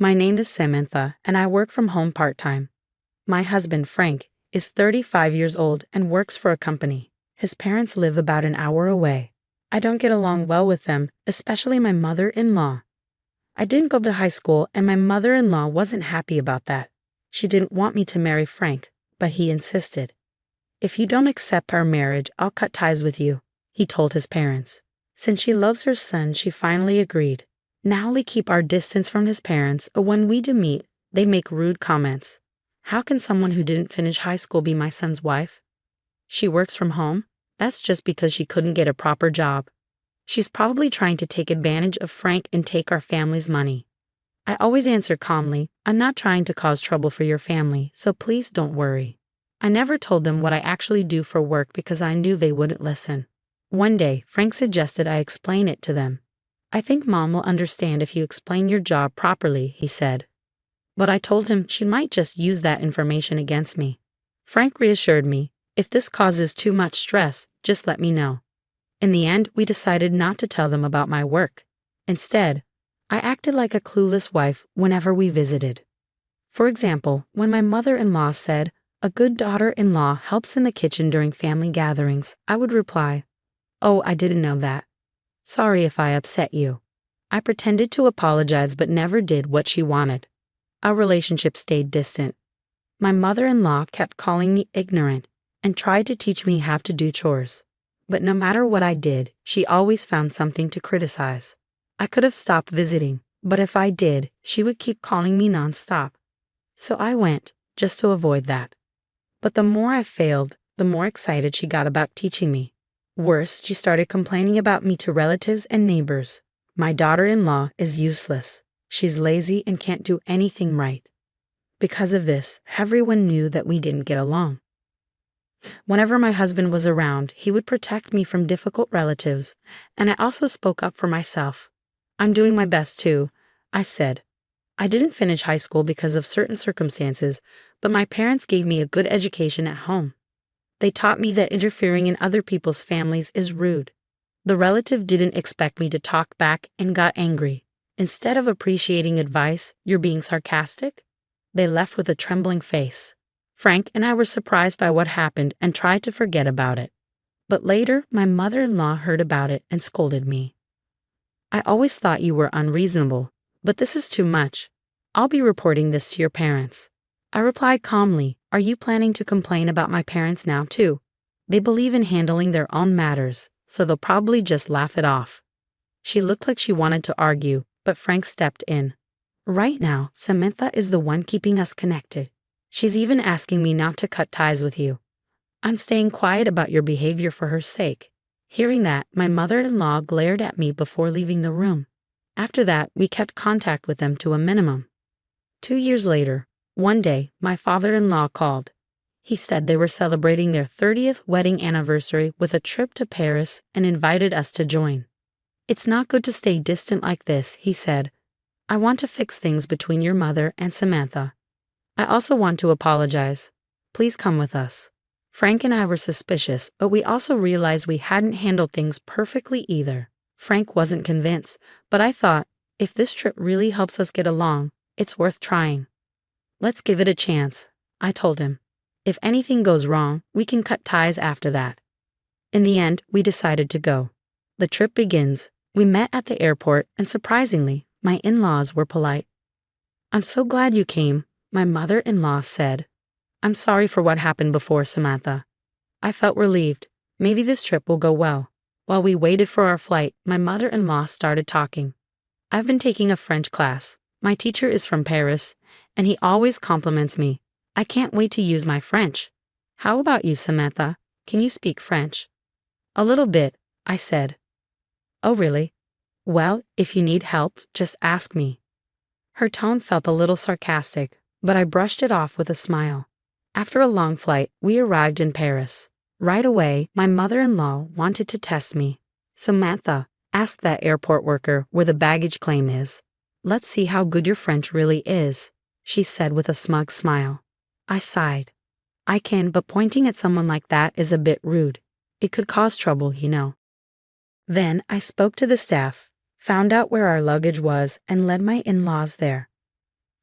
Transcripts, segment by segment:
My name is Samantha, and I work from home part-time. My husband, Frank, is 35 years old and works for a company. His parents live about an hour away. I don't get along well with them, especially my mother-in-law. I didn't go to high school, and my mother-in-law wasn't happy about that. She didn't want me to marry Frank, but he insisted. "If you don't accept our marriage, I'll cut ties with you," he told his parents. Since she loves her son, she finally agreed. Now we keep our distance from his parents, but when we do meet, they make rude comments. How can someone who didn't finish high school be my son's wife? She works from home? That's just because she couldn't get a proper job. She's probably trying to take advantage of Frank and take our family's money. I always answer calmly, "I'm not trying to cause trouble for your family, so please don't worry." I never told them what I actually do for work because I knew they wouldn't listen. One day, Frank suggested I explain it to them. "I think Mom will understand if you explain your job properly," he said. But I told him she might just use that information against me. Frank reassured me, "If this causes too much stress, just let me know." In the end, we decided not to tell them about my work. Instead, I acted like a clueless wife whenever we visited. For example, when my mother-in-law said, "A good daughter-in-law helps in the kitchen during family gatherings," I would reply, "Oh, I didn't know that. Sorry if I upset you." I pretended to apologize but never did what she wanted. Our relationship stayed distant. My mother-in-law kept calling me ignorant and tried to teach me how to do chores. But no matter what I did, she always found something to criticize. I could have stopped visiting, but if I did, she would keep calling me nonstop. So I went, just to avoid that. But the more I failed, the more excited she got about teaching me. Worse, she started complaining about me to relatives and neighbors. My daughter-in-law is useless. She's lazy and can't do anything right. Because of this, everyone knew that we didn't get along. Whenever my husband was around, he would protect me from difficult relatives, and I also spoke up for myself. "I'm doing my best too," I said. "I didn't finish high school because of certain circumstances, but my parents gave me a good education at home. They taught me that interfering in other people's families is rude." The relative didn't expect me to talk back and got angry. "Instead of appreciating advice, you're being sarcastic?" They left with a trembling face. Frank and I were surprised by what happened and tried to forget about it. But later, my mother-in-law heard about it and scolded me. "I always thought you were unreasonable, but this is too much. I'll be reporting this to your parents." I replied calmly, "Are you planning to complain about my parents now too? They believe in handling their own matters, so they'll probably just laugh it off." She looked like she wanted to argue, but Frank stepped in. "Right now, Samantha is the one keeping us connected. She's even asking me not to cut ties with you. I'm staying quiet about your behavior for her sake." Hearing that, my mother-in-law glared at me before leaving the room. After that, we kept contact with them to a minimum. 2 years later, one day, my father-in-law called. He said they were celebrating their 30th wedding anniversary with a trip to Paris and invited us to join. "It's not good to stay distant like this," he said. "I want to fix things between your mother and Samantha. I also want to apologize. Please come with us." Frank and I were suspicious, but we also realized we hadn't handled things perfectly either. Frank wasn't convinced, but I thought, if this trip really helps us get along, it's worth trying. "Let's give it a chance," I told him. "If anything goes wrong, we can cut ties after that." In the end, we decided to go. The trip begins. We met at the airport, and surprisingly, my in-laws were polite. "I'm so glad you came," my mother-in-law said. "I'm sorry for what happened before, Samantha." I felt relieved. Maybe this trip will go well. While we waited for our flight, my mother-in-law started talking. "I've been taking a French class. My teacher is from Paris, and he always compliments me. I can't wait to use my French. How about you, Samantha? Can you speak French?" "A little bit," I said. "Oh, really? Well, if you need help, just ask me." Her tone felt a little sarcastic, but I brushed it off with a smile. After a long flight, we arrived in Paris. Right away, my mother-in-law wanted to test me. "Samantha, ask that airport worker where the baggage claim is. Let's see how good your French really is," she said with a smug smile. I sighed. "I can, but pointing at someone like that is a bit rude. It could cause trouble, you know." Then I spoke to the staff, found out where our luggage was, and led my in-laws there.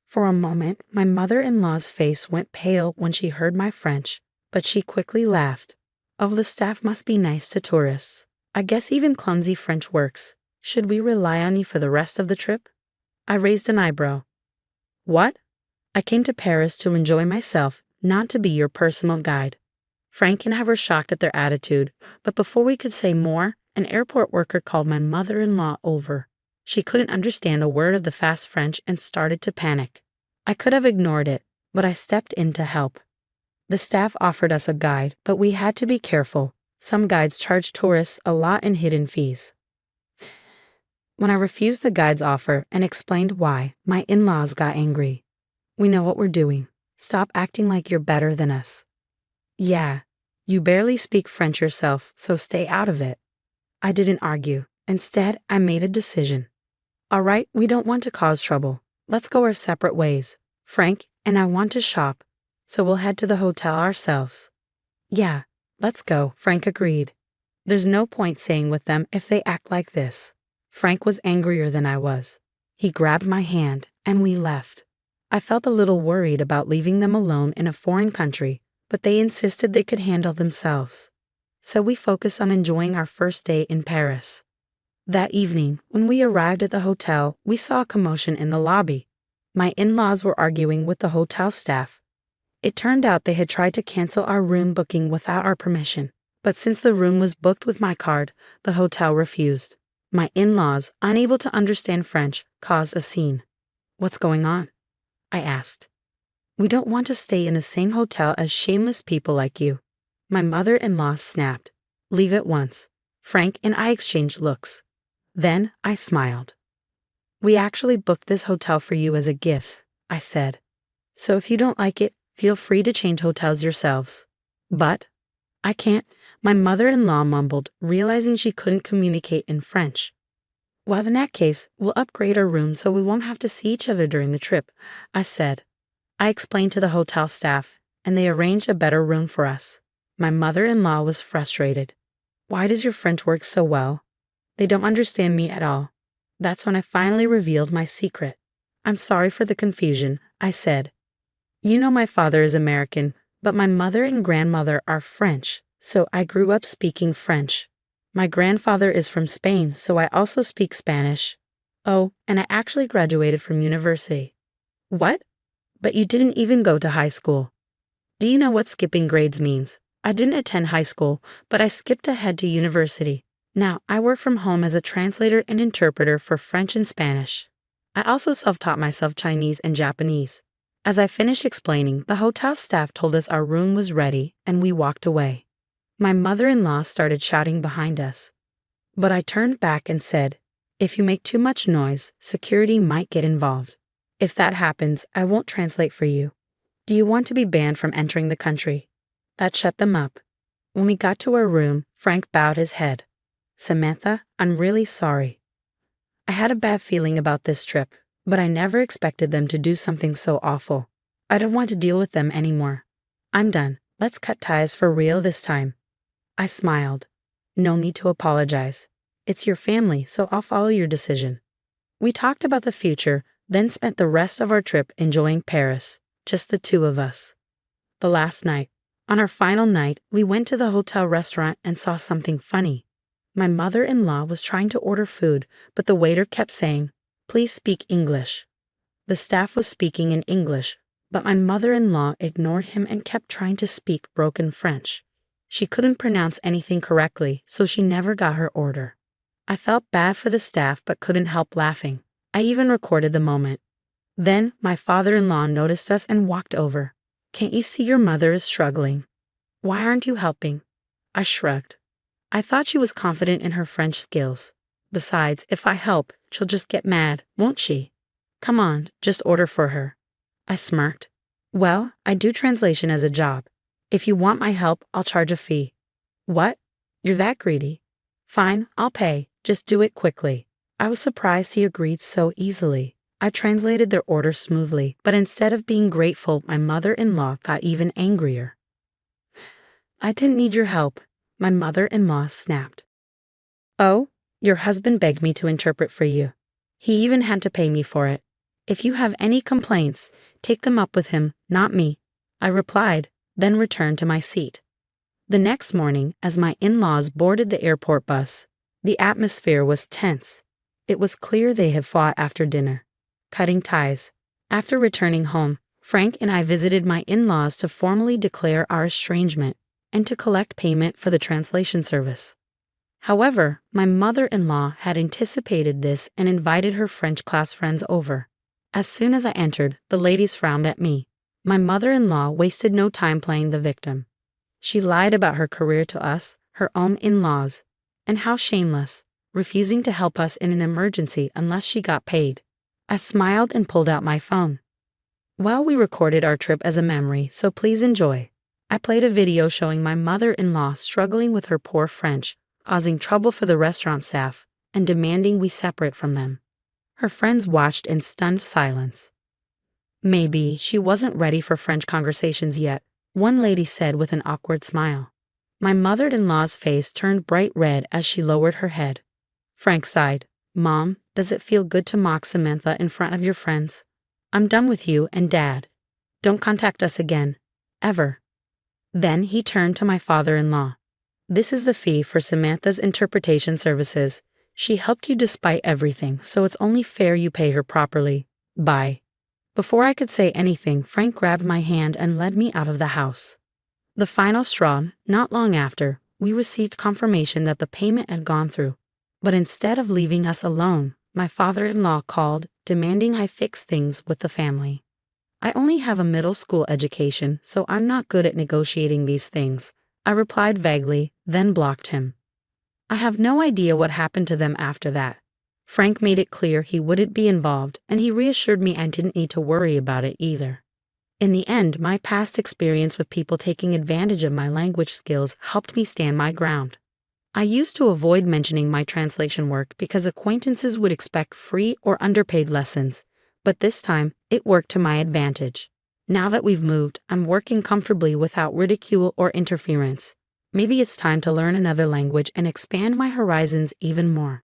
For a moment, my mother-in-law's face went pale when she heard my French, but she quickly laughed. Oh, the staff must be nice to tourists. I guess even clumsy French works. Should we rely on you for the rest of the trip? I raised an eyebrow. What? I came to Paris to enjoy myself, not to be your personal guide. Frank and I were shocked at their attitude, but before we could say more, an airport worker called my mother-in-law over. She couldn't understand a word of the fast French and started to panic. I could have ignored it, but I stepped in to help. The staff offered us a guide, but we had to be careful. Some guides charge tourists a lot in hidden fees. When I refused the guide's offer and explained why, my in-laws got angry. We know what we're doing. Stop acting like you're better than us. Yeah, you barely speak French yourself, so stay out of it. I didn't argue. Instead, I made a decision. All right, we don't want to cause trouble. Let's go our separate ways. Frank and I want to shop, so we'll head to the hotel ourselves. Yeah, let's go, Frank agreed. There's no point staying with them if they act like this. Frank was angrier than I was. He grabbed my hand, and we left. I felt a little worried about leaving them alone in a foreign country, but they insisted they could handle themselves. So we focused on enjoying our first day in Paris. That evening, when we arrived at the hotel, we saw a commotion in the lobby. My in-laws were arguing with the hotel staff. It turned out they had tried to cancel our room booking without our permission, but since the room was booked with my card, the hotel refused. My in-laws, unable to understand French, caused a scene. What's going on? I asked. We don't want to stay in the same hotel as shameless people like you. My mother-in-law snapped. Leave at once. Frank and I exchanged looks. Then I smiled. We actually booked this hotel for you as a gift, I said. So if you don't like it, feel free to change hotels yourselves. But I can't, my mother-in-law mumbled, realizing she couldn't communicate in French. Well, in that case, we'll upgrade our room so we won't have to see each other during the trip, I said. I explained to the hotel staff, and they arranged a better room for us. My mother-in-law was frustrated. Why does your French work so well? They don't understand me at all. That's when I finally revealed my secret. I'm sorry for the confusion, I said. You know my father is American, but my mother and grandmother are French, so I grew up speaking French. My grandfather is from Spain, so I also speak Spanish. Oh, and I actually graduated from university. What? But you didn't even go to high school. Do you know what skipping grades means? I didn't attend high school, but I skipped ahead to university. Now, I work from home as a translator and interpreter for French and Spanish. I also self-taught myself Chinese and Japanese. As I finished explaining, the hotel staff told us our room was ready, and we walked away. My mother-in-law started shouting behind us. But I turned back and said, if you make too much noise, security might get involved. If that happens, I won't translate for you. Do you want to be banned from entering the country? That shut them up. When we got to our room, Frank bowed his head. Samantha, I'm really sorry. I had a bad feeling about this trip, but I never expected them to do something so awful. I don't want to deal with them anymore. I'm done. Let's cut ties for real this time. I smiled. No need to apologize. It's your family, so I'll follow your decision. We talked about the future, then spent the rest of our trip enjoying Paris, just the two of us. The last night. On our final night, we went to the hotel restaurant and saw something funny. My mother-in-law was trying to order food, but the waiter kept saying, please speak English. The staff was speaking in English, but my mother-in-law ignored him and kept trying to speak broken French. She couldn't pronounce anything correctly, so she never got her order. I felt bad for the staff but couldn't help laughing. I even recorded the moment. Then my father-in-law noticed us and walked over. Can't you see your mother is struggling? Why aren't you helping? I shrugged. I thought she was confident in her French skills. Besides, if I help, she'll just get mad, won't she? Come on, just order for her. I smirked. Well, I do translation as a job. If you want my help, I'll charge a fee. What? You're that greedy? Fine, I'll pay. Just do it quickly. I was surprised he agreed so easily. I translated their order smoothly, but instead of being grateful, my mother-in-law got even angrier. I didn't need your help, my mother-in-law snapped. Oh, your husband begged me to interpret for you. He even had to pay me for it. If you have any complaints, take them up with him, not me, I replied, then returned to my seat. The next morning, as my in-laws boarded the airport bus, the atmosphere was tense. It was clear they had fought after dinner. Cutting ties. After returning home, Frank and I visited my in-laws to formally declare our estrangement and to collect payment for the translation service. However, my mother-in-law had anticipated this and invited her French class friends over. As soon as I entered, the ladies frowned at me. My mother-in-law wasted no time playing the victim. She lied about her career to us, her own in-laws, and how shameless, refusing to help us in an emergency unless she got paid. I smiled and pulled out my phone. Well, we recorded our trip as a memory, so please enjoy. I played a video showing my mother-in-law struggling with her poor French, causing trouble for the restaurant staff, and demanding we separate from them. Her friends watched in stunned silence. Maybe she wasn't ready for French conversations yet, one lady said with an awkward smile. My mother-in-law's face turned bright red as she lowered her head. Frank sighed. Mom, does it feel good to mock Samantha in front of your friends? I'm done with you and Dad. Don't contact us again. Ever. Then he turned to my father-in-law. This is the fee for Samantha's interpretation services. She helped you despite everything, so it's only fair you pay her properly. Bye. Before I could say anything, Frank grabbed my hand and led me out of the house. The final straw, not long after, we received confirmation that the payment had gone through. But instead of leaving us alone, my father-in-law called, demanding I fix things with the family. I only have a middle school education, so I'm not good at negotiating these things, I replied vaguely, then blocked him. I have no idea what happened to them after that. Frank made it clear he wouldn't be involved, and he reassured me I didn't need to worry about it either. In the end, my past experience with people taking advantage of my language skills helped me stand my ground. I used to avoid mentioning my translation work because acquaintances would expect free or underpaid lessons, but this time, it worked to my advantage. Now that we've moved, I'm working comfortably without ridicule or interference. Maybe it's time to learn another language and expand my horizons even more.